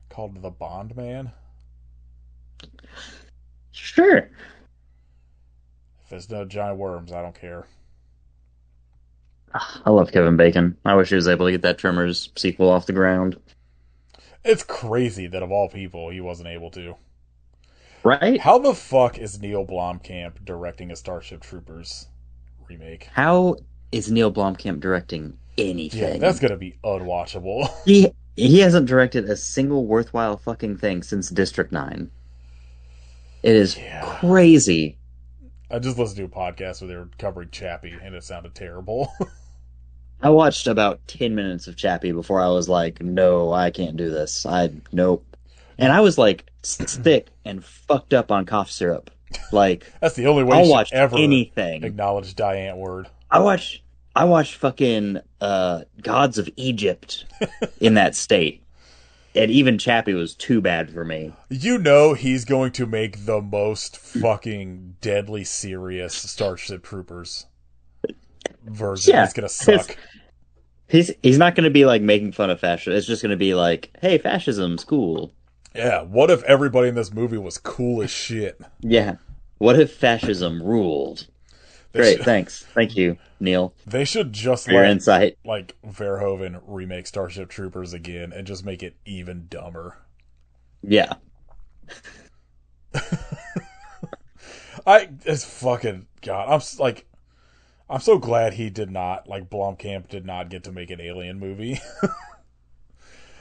called The Bond Man. Sure. If there's no giant worms, I don't care. I love Kevin Bacon. I wish he was able to get that Tremors sequel off the ground. It's crazy that of all people, he wasn't able to. Right? How the fuck is Neil Blomkamp directing a Starship Troopers remake? How is Neil Blomkamp directing Yeah, anything? that's gonna be unwatchable. He hasn't directed a single worthwhile fucking thing since District 9. It is Yeah. crazy. I just listened to a podcast where they were covering Chappie, and it sounded terrible. I watched about 10 minutes of Chappie before I was like, no, I can't do this. Nope. And I was like sick and fucked up on cough syrup. Like, That's the only way I'll you watch should ever anything. acknowledge Diane Word. I watch I watched fucking Gods of Egypt in that state. And even Chappie was too bad for me. You know he's going to make the most fucking deadly serious Starship Troopers version. Yeah. It's gonna suck. He's not gonna be like making fun of fascism. It's just gonna be like, hey, fascism's cool. Yeah, what if everybody in this movie was cool as shit? Yeah. What if fascism ruled? They Great, should, thanks. Thank you, Neil, they should just for your let insight. like Verhoeven remake Starship Troopers again and just make it even dumber. Yeah. It's fucking God. Like I'm so glad he did not like Blomkamp did not get to make an Alien movie. Like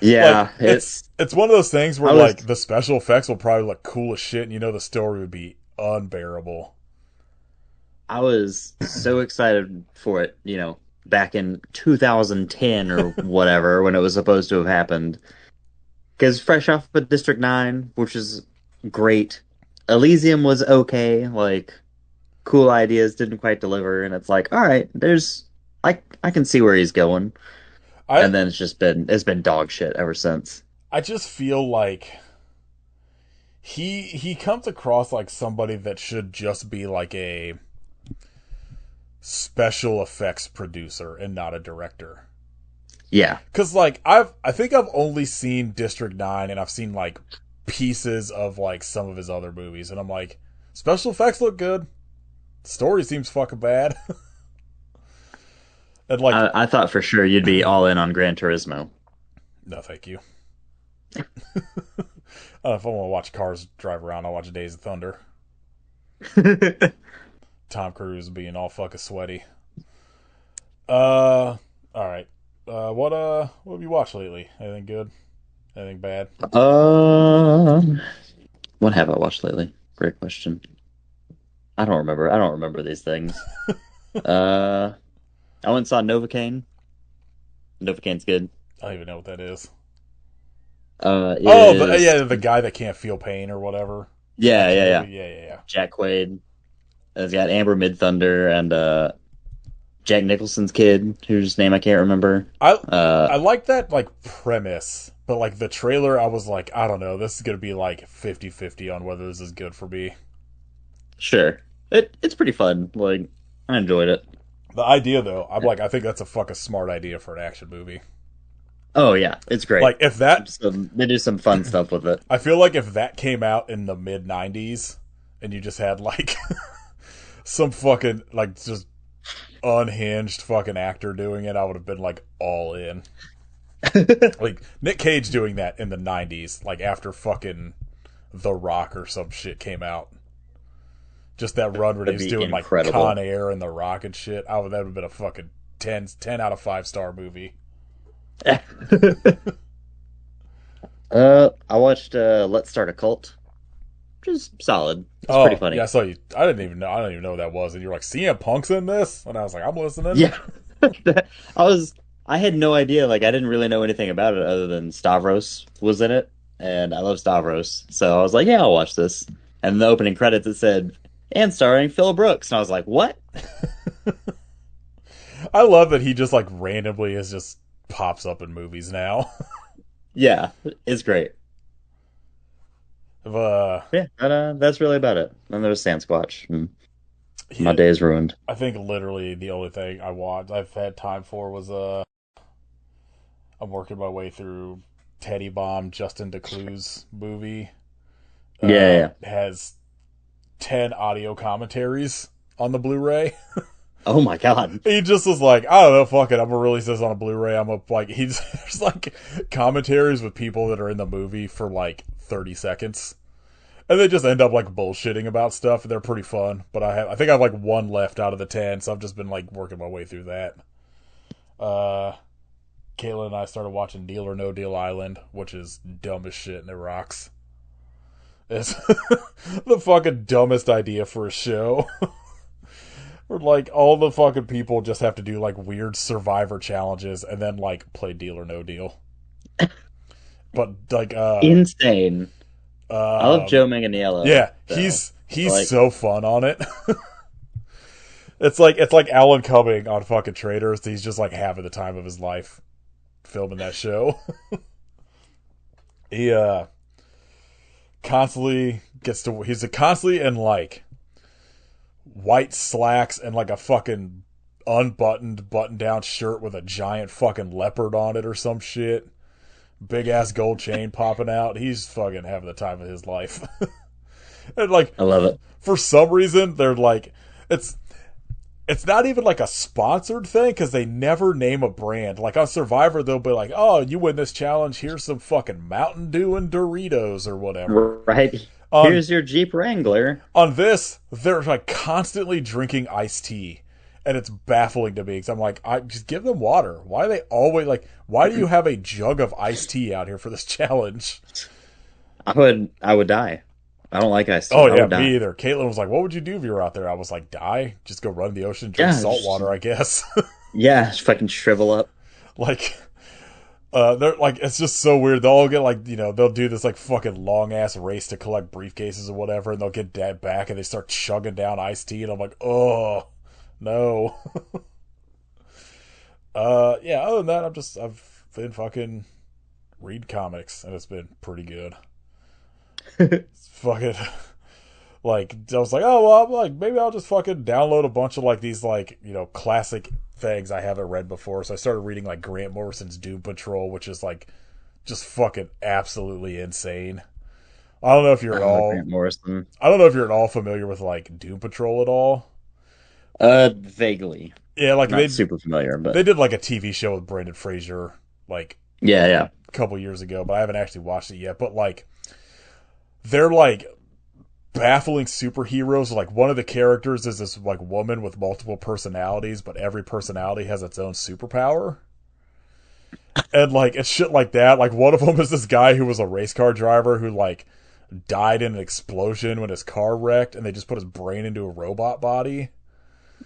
Yeah, it's one of those things where I was like the special effects will probably look cool as shit, and you know the story would be unbearable. I was so excited for it, back in 2010 or whatever when it was supposed to have happened. Because fresh off of District 9, which is great. Elysium was okay, like cool ideas didn't quite deliver, and it's like, all right, I can see where he's going. I And then it's been dog shit ever since. I just feel like he comes across like somebody that should just be like a special effects producer and not a director. Yeah. Cause like I think I've only seen District 9 and I've seen like pieces of like some of his other movies and I'm like, special effects look good. Story seems fucking bad. And like I thought for sure you'd be all in on Gran Turismo. no thank you. If I want to watch cars drive around, I'll watch Days of Thunder. Tom Cruise being all fucking sweaty. All right. What have you watched lately? Anything good? Anything bad? Um, what have I watched lately? Great question. I don't remember. I don't remember these things. Uh, I went and saw Novocaine. Novocaine's good. I don't even know what that is. It Oh, is. yeah, the guy that can't feel pain or whatever. Yeah, Action yeah, yeah. movie. Yeah. Jack Quaid. It's got Amber Midthunder and Jack Nicholson's kid, whose name I can't remember. I Uh, I like that like premise, but like the trailer, I was like, I don't know, this is gonna be like 50-50 on whether this is good for me. sure. It's pretty fun. Like I enjoyed it. The idea though, I'm like, I think that's a fucking smart idea for an action movie. Oh yeah, it's great. Like if that, They do some fun stuff with it. I feel like if that came out in the mid '90s, and you just had like some fucking like just unhinged fucking actor doing it, I would have been like all in. Like Nick Cage doing that in the '90s, like after fucking The Rock or some shit came out. Just that run where That'd he's be doing like Con incredible. Air and The Rock and shit. That would have been a fucking 10 out of 5-star movie. I watched Let's Start a Cult, which is solid. It's pretty Oh yeah, I funny. saw you. I didn't even know. I don't even know what that was. And you're like, CM Punk's in this, and I was like, I'm listening. Yeah. I was I had no idea, like I didn't really know anything about it other than Stavros was in it, and I love Stavros. So I was like, yeah, I'll watch this. And in the opening credits it said, and starring Phil Brooks. And I was like, what? I love that he just like randomly is just pops up in movies now. Yeah, it's great. uh, Yeah, that's really about it. And there's Sandsquatch. And my yeah, day is ruined. I think literally the only thing I've had time for was I'm working my way through Teddy Bomb Justin DeClue's movie. Yeah, yeah, yeah. Has 10 audio commentaries on the Blu-ray. Oh my God. He just was like, I don't know, fuck it, I'm gonna release this on a Blu-ray. I'm gonna like he's there's like commentaries with people that are in the movie for like 30 seconds. And they just end up like bullshitting about stuff. They're pretty fun. But I think I have like one left out of the 10, so I've just been like working my way through that. Uh Caitlin and I started watching Deal or No Deal Island, which is dumb as shit and it rocks. It's the fucking dumbest idea for a show. Where like all the fucking people just have to do like weird survivor challenges and then like play Deal or No Deal. But like Insane. I love um Joe Manganiello, yeah, though. he's Like, so fun on it. It's like Alan Cumming on fucking Traders. He's just like having the time of his life filming that show. He constantly gets to he's constantly in like white slacks and like a fucking unbuttoned button down shirt with a giant fucking leopard on it or some shit. Big ass gold chain popping out. He's fucking having the time of his life. And like I love it. for some reason they're like it's it's not even like a sponsored thing because they never name a brand. Like on Survivor, they'll be like, "Oh, you win this challenge. Here's some fucking Mountain Dew and Doritos or whatever." Right. On Here's your Jeep Wrangler. on this, they're like constantly drinking iced tea, and it's baffling to me because I'm like, I just give them water. Why are they always like? Why do you have a jug of iced tea out here for this challenge? I would die. I don't like ice tea. Oh I yeah, would die. me either. Caitlin was like, "What would you do if you were out there?" I was like, "Die. Just go run in the ocean, drink Yeah, salt just, water, I guess." yeah, just fucking shrivel up. Like, they're like, it's just so weird. They'll all get like, they'll do this like fucking long ass race to collect briefcases or whatever, and they'll get dead back and they start chugging down iced tea, and I'm like, oh no. Yeah. Other than that, I've been fucking read comics, and it's been pretty good. It's fucking like I was like, oh well, I'm like maybe I'll just fucking download a bunch of like these like classic things I haven't read before. So I started reading like Grant Morrison's Doom Patrol, which is like just fucking absolutely insane. I don't know if you're at all. Grant Morrison. I don't know if you're at all familiar with like Doom Patrol at all. Vaguely. Yeah, like Not super familiar, they but did like a TV show with Brendan Fraser like yeah, yeah. a couple years ago, but I haven't actually watched it yet. But like they're like baffling superheroes. Like one of the characters is this like woman with multiple personalities, but every personality has its own superpower. And like it's shit like that. Like one of them is this guy who was a race car driver who like died in an explosion when his car wrecked, and they just put his brain into a robot body.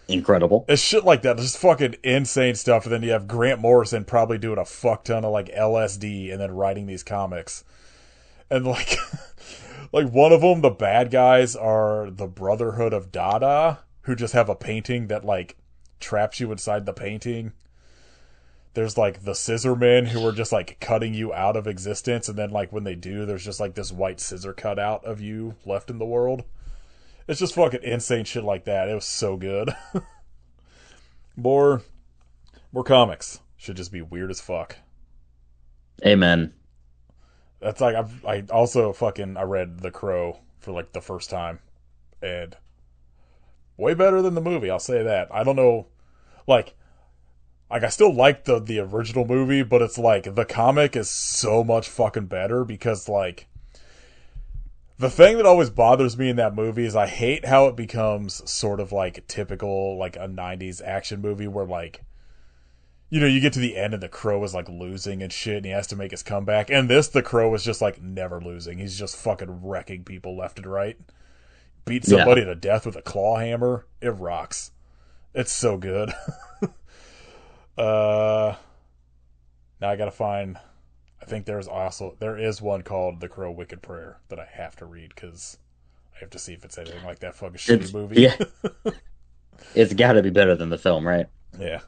Incredible. It's shit like that. It's just fucking insane stuff. And then you have Grant Morrison probably doing a fuck ton of like LSD and then writing these comics. And like like one of them, the bad guys are the Brotherhood of Dada, who just have a painting that like traps you inside the painting. There's like the Scissormen, who are just like cutting you out of existence, and then like when they do, there's just like this white scissor cutout of you left in the world. It's just fucking insane shit like that. It was so good. more comics should just be weird as fuck. Amen. That's like I also fucking I read The Crow for like the first time, and way better than the movie. I'll say that. I don't know, like I still like the original movie, but it's like the comic is so much fucking better because like the thing that always bothers me in that movie is I hate how it becomes sort of like typical like a 90s action movie where like you get to the end and the Crow is like losing and shit and he has to make his comeback. And this, the Crow is just like never losing. He's just fucking wrecking people left and right. Beat somebody to death with a claw hammer. It rocks. It's so good. Now I gotta find, I think there is one called The Crow Wicked Prayer that I have to read because I have to see if it's anything like that fucking shitty movie. Yeah. It's gotta be better than the film, right? Yeah.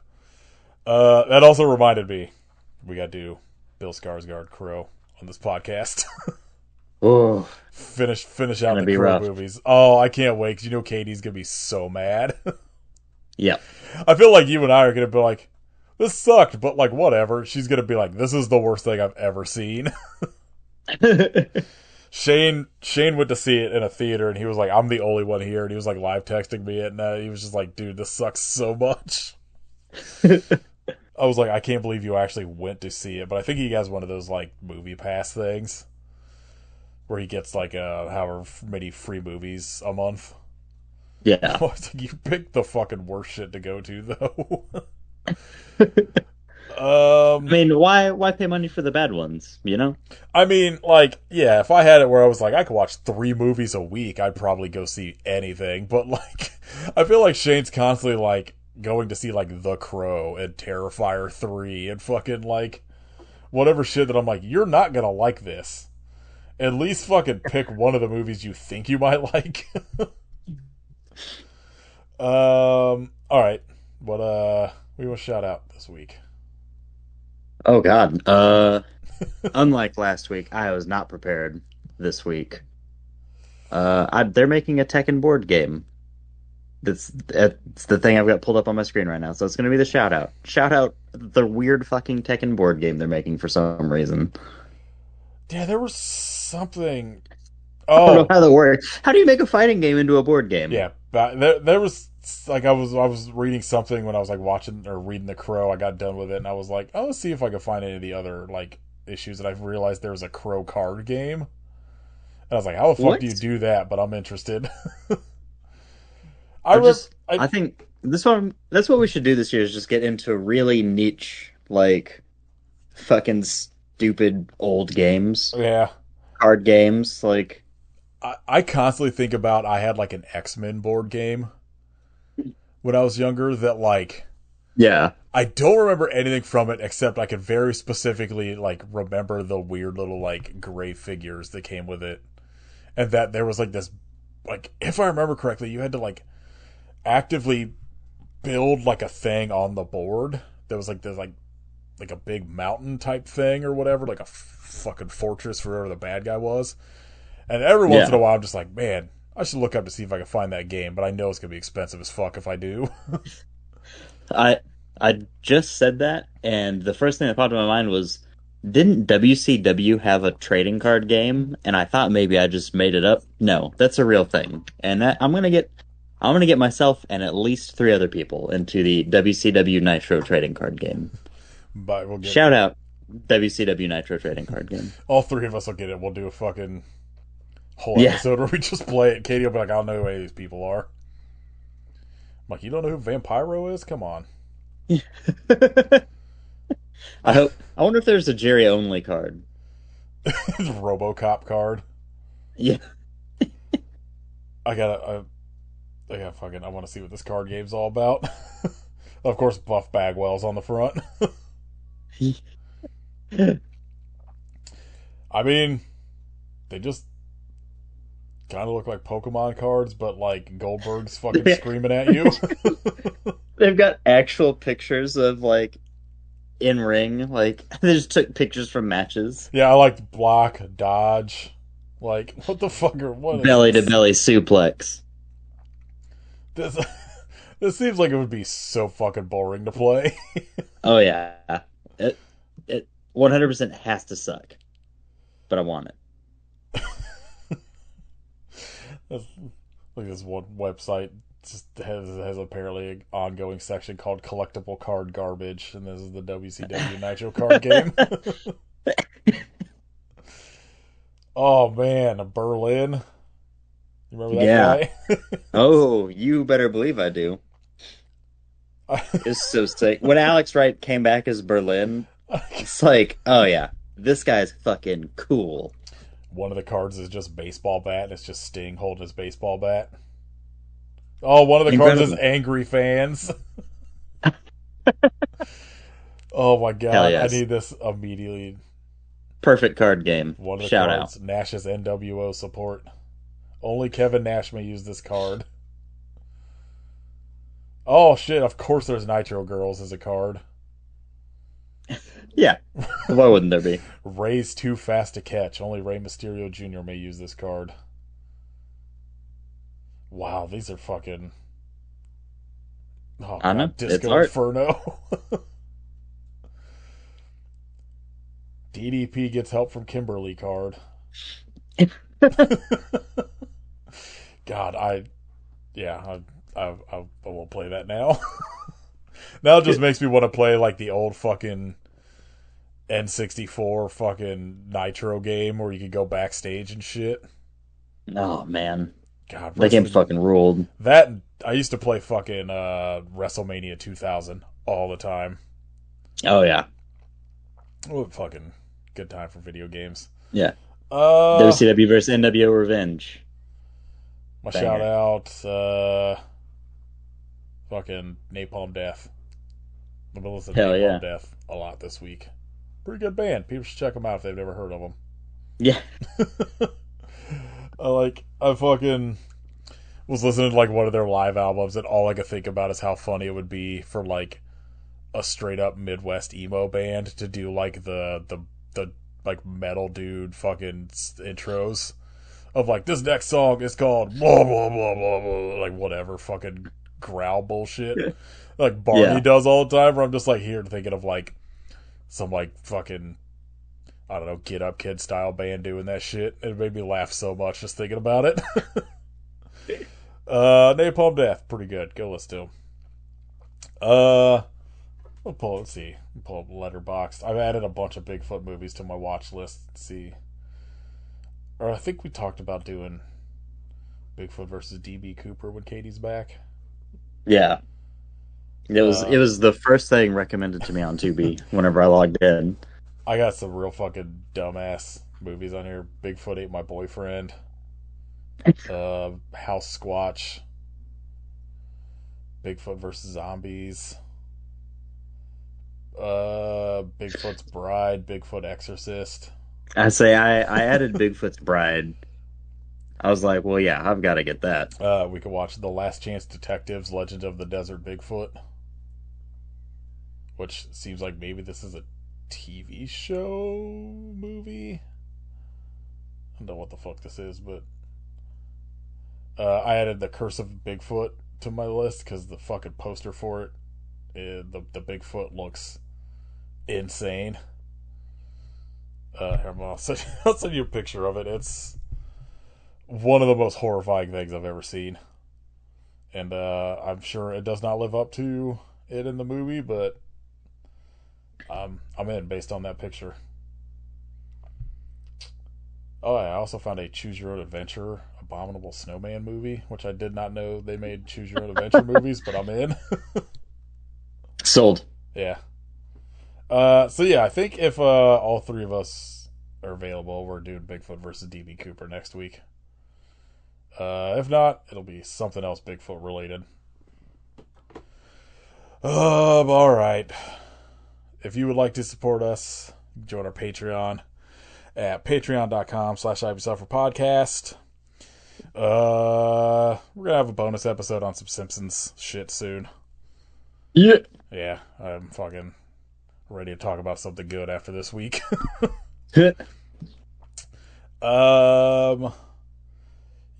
That also reminded me, we gotta do Bill Skarsgård Crow on this podcast. Oh, finish out gonna the be Crow rough. movies. Oh, I can't wait because Katie's gonna be so mad. yeah. I feel like you and I are gonna be like, this sucked, but like whatever. She's gonna be like, this is the worst thing I've ever seen. Shane went to see it in a theater and he was like, I'm the only one here, and he was like live texting me it, and he was just like, dude, this sucks so much. I was like, I can't believe you actually went to see it, but I think he has one of those like movie pass things where he gets like however many free movies a month. Yeah. I was like, you picked the fucking worst shit to go to though. I mean, why pay money for the bad ones, you know? I mean, like, yeah, if I had it where I was like, I could watch 3 movies a week, I'd probably go see anything. But, like, I feel like Shane's constantly, like, going to see, like, The Crow and Terrifier 3 and fucking, like, whatever shit that I'm like, you're not gonna like this. At least fucking pick one of the movies you think you might like. All right. What we will shout out this week. Oh God. Unlike last week, I was not prepared this week. They're making a Tekken board game. It's the thing I've got pulled up on my screen right now. So it's going to be the shout out. Shout out the weird fucking Tekken board game they're making for some reason. Yeah, there was something. I don't know Oh, how that works. How do you make a fighting game into a board game? yeah. But there was like I was reading something when I was like watching or reading The Crow. I got done with it and I was like, oh, let's see if I can find any of the other like issues. And I've realized there was a Crow card game. And I was like, how the fuck do you What? do that? But I'm interested. I I've rem- just I I think this one that's what we should do this year is just get into really niche like fucking stupid old games, yeah. card games like I constantly think about I had like an X-Men board game when I was younger that like yeah. I don't remember anything from it except I could very specifically like remember the weird little like gray figures that came with it. And that there was like this like if I remember correctly, you had to like actively build like a thing on the board. There was like this like a big mountain type thing or whatever, like a fucking fortress for whoever the bad guy was. And every once in a Yeah. while I'm just like, man, I should look up to see if I can find that game, but I know it's gonna be expensive as fuck if I do. I I just said that, and the first thing that popped in my mind was, didn't WCW have a trading card game? And I thought maybe I just made it up. No, that's a real thing, and I'm gonna get myself and at least three other people into the WCW Nitro trading card game. But we'll get Shout out WCW Nitro trading card game. all three of us will get it. We'll do a fucking whole Yeah. episode where we just play it. Katie will be like, I don't know who any of these people are. I'm like, you don't know who Vampiro is? Come on. I wonder if there's a Jerry only card. Robocop card. Yeah. I gotta, I want to see what this card game's all about. Of course, Buff Bagwell's on the front. I mean, they just kind of look like Pokemon cards, but like Goldberg's fucking screaming at you. They've got actual pictures of like in ring, like they just took pictures from matches. Yeah, I like block, dodge. Like, what the fuck what is Belly to this? belly suplex. This this seems like it would be so fucking boring to play. Oh yeah. It 100% has to suck, but I want it. Like this one website just has apparently an ongoing section called collectible card garbage, and this is the WCW Nitro card game. Oh man, Berlin. You remember Yeah. that Oh, you better believe I do. guy? It's so sick. When Alex Wright came back as Berlin, it's like, oh yeah, this guy's fucking cool. One of the cards is just baseball bat, and it's just Sting holding his baseball bat. Oh, one of the cards is Incredible. angry fans. Oh my Hell god, I yes. need this immediately. Perfect card game. One of the Shout out. cards, Nash's NWO support. Only Kevin Nash may use this card. Oh shit, of course there's Nitro Girls as a card. Yeah. Why wouldn't there be? Ray's too fast to catch. Only Rey Mysterio Jr. may use this card. Wow, these are fucking. Oh I know. god, It's Disco art. Inferno. DDP gets help from Kimberly card. God, yeah, I won't play that now. Now it just makes me want to play like the old fucking N64 fucking Nitro game where you could go backstage and shit. Oh man. God, That game wrestling fucking ruled. that I used to play fucking WrestleMania 2000 all the time. Oh yeah. What fucking good time for video games. Yeah. Uh, WCW versus NWO Revenge. my shout Banger. out, fucking Napalm Death. I've been listening to Hell Napalm yeah. Death a lot this week. Pretty good band. People should check them out if they've never heard of them. Yeah. I fucking was listening to like one of their live albums, and all I could think about is how funny it would be for like a straight up Midwest emo band to do like the like metal dude fucking intros of like this next song is called blah blah blah blah blah, like whatever fucking growl bullshit like Barney Yeah. does all the time. Where I'm just like here thinking of like some like fucking, I don't know, Get Up Kid style band doing that shit. It made me laugh so much just thinking about it. Napalm Death, pretty good. Go listen to him. Let's see. Pull up Letterboxd. I've added a bunch of Bigfoot movies to my watch list. Let's see. Or I think we talked about doing Bigfoot versus DB Cooper when Katie's back. Yeah. It Uh, was the first thing recommended to me on Tubi whenever I logged in. I got some real fucking dumbass movies on here. Bigfoot Ate My Boyfriend. House Squatch. Bigfoot versus Zombies. Bigfoot's Bride. Bigfoot Exorcist. I added Bigfoot's Bride. I was like, well, yeah, I've got to get that. We could watch The Last Chance Detectives, Legend of the Desert Bigfoot, which seems like maybe this is a TV show movie. I don't know what the fuck this is, but I added The Curse of Bigfoot to my list because the fucking poster for it, the Bigfoot looks insane. Here, I'll send you a picture of it. It's one of the most horrifying things I've ever seen. And I'm sure it does not live up to it in the movie, but I'm in based on that picture. Oh, I also found a Choose Your Own Adventure Abominable Snowman movie, which I did not know they made Choose Your Own Adventure movies, but I'm in. Sold. Yeah. So yeah, I think if all three of us are available, we're doing Bigfoot versus DB Cooper next week. If not, it'll be something else Bigfoot related. All right. If you would like to support us, join our Patreon at patreon.com/IvySufferPodcast. We're gonna have a bonus episode on some Simpsons shit soon. Yeah. Yeah, I'm fucking ready to talk about something good after this week.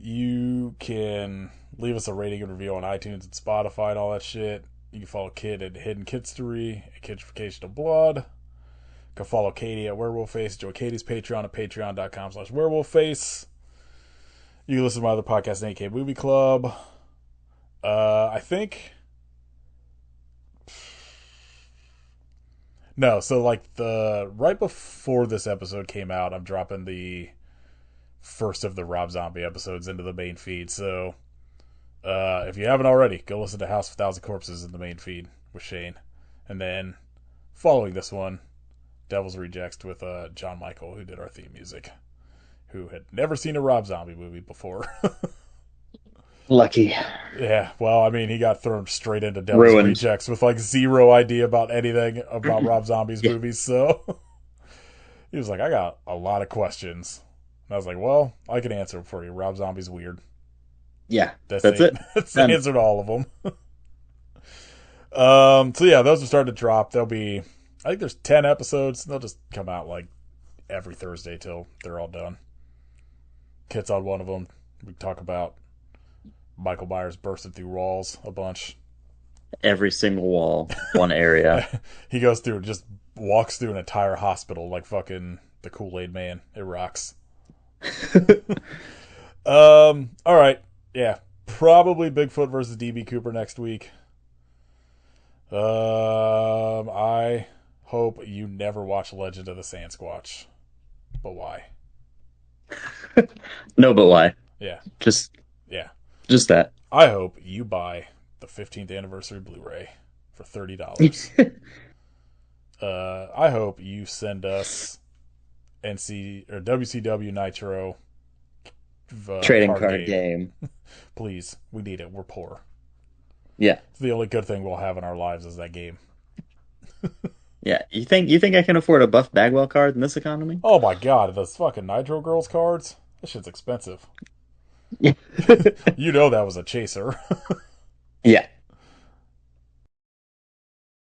You can leave us a rating and review on iTunes and Spotify and all that shit. You can follow Kid at Hidden Kidstery, at Kidfication of Blood. You can follow Katie at Werewolfface. Join Katie's Patreon at patreon.com/werewolfface. You can listen to my other podcast, AK Movie Club. I think... No, so like right before this episode came out, I'm dropping the first of the Rob Zombie episodes into the main feed. So if you haven't already, go listen to House of 1,000 Corpses in the main feed with Shane. And then following this one, Devil's Rejects with John Michael, who did our theme music, who had never seen a Rob Zombie movie before. Lucky. Yeah, well, I mean, he got thrown straight into Devil's Ruined. Rejects with like zero idea about anything about Rob Zombie's Yeah. movies, so he was like, I got a lot of questions. And I was like, well, I can answer them for you. Rob Zombie's weird. Yeah, That's it. That's the answer to all of them. So yeah, those are starting to drop. There'll be, I think there's 10 episodes. They'll just come out like every Thursday till they're all done. Kit's on one of them. We talk about Michael Myers bursting through walls a bunch. Every single wall, one area. He goes through, just walks through an entire hospital like fucking the Kool-Aid Man. It rocks. All right. Yeah. Probably Bigfoot versus DB Cooper next week. I hope you never watch Legend of the Sandsquatch. But why? No, but why? Yeah. Just Yeah. that. I hope you buy the 15th anniversary Blu-ray for $30. I hope you send us NC or WCW Nitro Trading card game. Please, we need it. We're poor. Yeah. It's the only good thing we'll have in our lives is that game. Yeah. You think I can afford a Buff Bagwell card in this economy? Oh my god, those fucking Nitro Girls cards? That shit's expensive. Yeah. You know that was a chaser. Yeah.